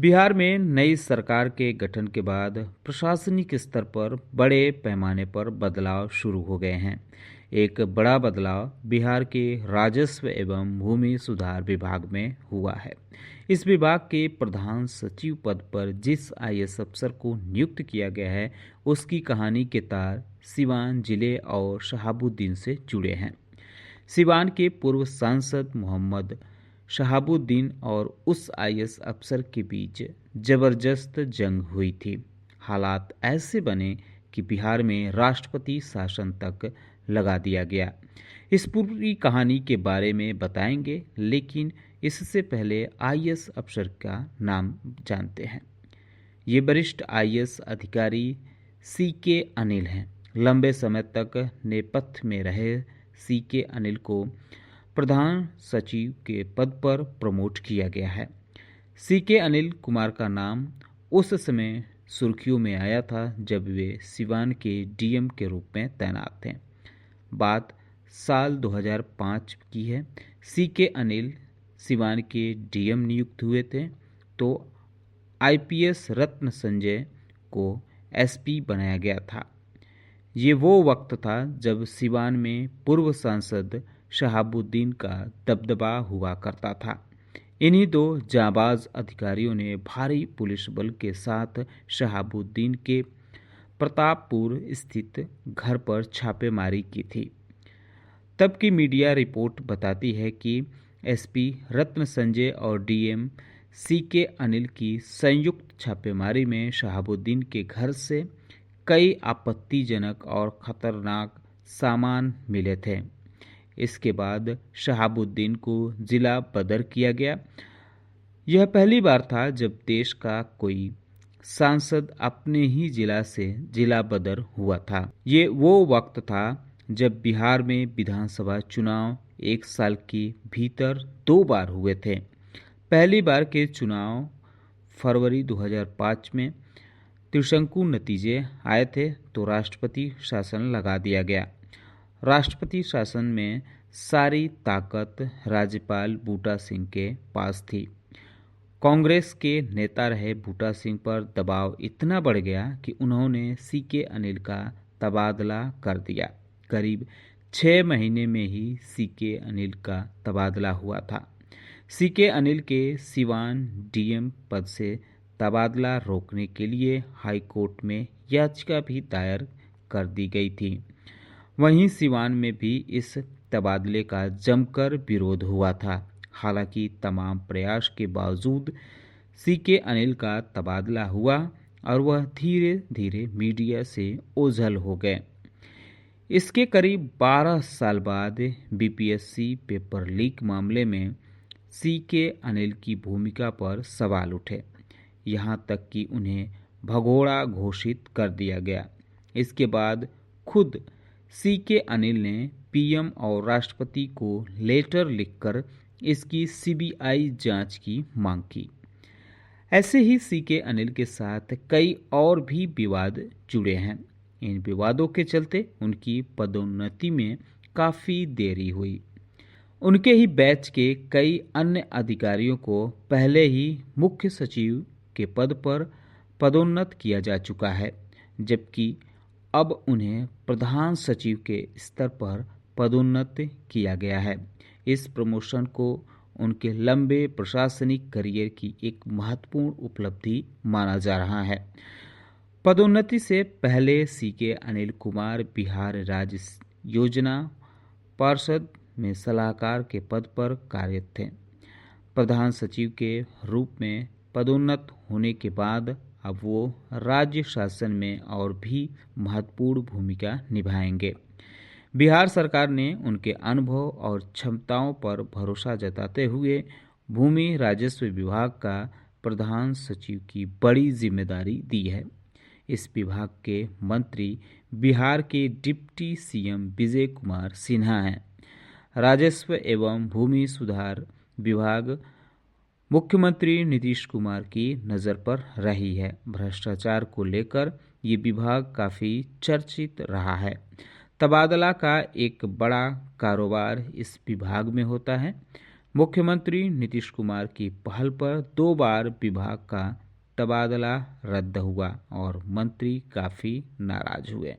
बिहार में नई सरकार के गठन के बाद प्रशासनिक स्तर पर बड़े पैमाने पर बदलाव शुरू हो गए हैं। एक बड़ा बदलाव बिहार के राजस्व एवं भूमि सुधार विभाग में हुआ है। इस विभाग के प्रधान सचिव पद पर जिस आईएएस अफसर को नियुक्त किया गया है, उसकी कहानी के तार सिवान जिले और शहाबुद्दीन से जुड़े हैं। सिवान के पूर्व सांसद मोहम्मद शहाबुद्दीन और उस आईएएस अफसर के बीच जबरदस्त जंग हुई थी। हालात ऐसे बने कि बिहार में राष्ट्रपति शासन तक लगा दिया गया। इस पूरी कहानी के बारे में बताएंगे, लेकिन इससे पहले आईएएस अफसर का नाम जानते हैं। ये वरिष्ठ आईएएस अधिकारी सीके अनिल हैं। लंबे समय तक नेपथ्य में रहे सीके अनिल को प्रधान सचिव के पद पर प्रमोट किया गया है। सीके अनिल कुमार का नाम उस समय सुर्खियों में आया था जब वे सिवान के डीएम के रूप में तैनात थे। बात साल 2005 की है। सीके अनिल सिवान के डीएम नियुक्त हुए थे तो आईपीएस रत्न संजय को एसपी बनाया गया था। ये वो वक्त था जब सिवान में पूर्व सांसद शहाबुद्दीन का दबदबा हुआ करता था। इन्हीं दो जांबाज अधिकारियों ने भारी पुलिस बल के साथ शहाबुद्दीन के प्रतापपुर स्थित घर पर छापेमारी की थी। तब की मीडिया रिपोर्ट बताती है कि एसपी रत्न संजय और डीएम सीके अनिल की संयुक्त छापेमारी में शहाबुद्दीन के घर से कई आपत्तिजनक और खतरनाक सामान मिले थे। इसके बाद शहाबुद्दीन को जिला बदर किया गया। यह पहली बार था जब देश का कोई सांसद अपने ही जिला से जिला बदर हुआ था। ये वो वक्त था जब बिहार में विधानसभा चुनाव एक साल के भीतर 2 बार हुए थे। पहली बार के चुनाव फरवरी 2005 में त्रिशंकु नतीजे आए थे तो राष्ट्रपति शासन लगा दिया गया। राष्ट्रपति शासन में सारी ताकत राज्यपाल बूटा सिंह के पास थी। कांग्रेस के नेता रहे बूटा सिंह पर दबाव इतना बढ़ गया कि उन्होंने सीके अनिल का तबादला कर दिया। करीब 6 महीने में ही सीके अनिल का तबादला हुआ था। सीके अनिल के सिवान डीएम पद से तबादला रोकने के लिए हाईकोर्ट में याचिका भी दायर कर दी गई थी। वहीं सिवान में भी इस तबादले का जमकर विरोध हुआ था। हालांकि तमाम प्रयास के बावजूद सीके अनिल का तबादला हुआ और वह धीरे धीरे मीडिया से ओझल हो गए। इसके करीब 12 साल बाद बीपीएससी पेपर लीक मामले में सीके अनिल की भूमिका पर सवाल उठे। यहां तक कि उन्हें भगोड़ा घोषित कर दिया गया। इसके बाद खुद सीके अनिल ने पीएम और राष्ट्रपति को लेटर लिखकर इसकी सीबीआई जांच की मांग की। ऐसे ही सीके अनिल के साथ कई और भी विवाद जुड़े हैं। इन विवादों के चलते उनकी पदोन्नति में काफ़ी देरी हुई। उनके ही बैच के कई अन्य अधिकारियों को पहले ही मुख्य सचिव के पद पर पदोन्नत किया जा चुका है, जबकि अब उन्हें प्रधान सचिव के स्तर पर पदोन्नत किया गया है। इस प्रमोशन को उनके लंबे प्रशासनिक करियर की एक महत्वपूर्ण उपलब्धि माना जा रहा है। पदोन्नति से पहले सीके अनिल कुमार बिहार राज्य योजना पार्षद में सलाहकार के पद पर कार्यरत थे। प्रधान सचिव के रूप में पदोन्नत होने के बाद अब वो राज्य शासन में और भी महत्वपूर्ण भूमिका निभाएंगे। बिहार सरकार ने उनके अनुभव और क्षमताओं पर भरोसा जताते हुए भूमि राजस्व विभाग का प्रधान सचिव की बड़ी जिम्मेदारी दी है। इस विभाग के मंत्री बिहार के डिप्टी सीएम विजय कुमार सिन्हा हैं। राजस्व एवं भूमि सुधार विभाग मुख्यमंत्री नीतीश कुमार की नज़र पर रही है। भ्रष्टाचार को लेकर ये विभाग काफ़ी चर्चित रहा है। तबादला का एक बड़ा कारोबार इस विभाग में होता है। मुख्यमंत्री नीतीश कुमार की पहल पर 2 बार विभाग का तबादला रद्द हुआ और मंत्री काफी नाराज हुए।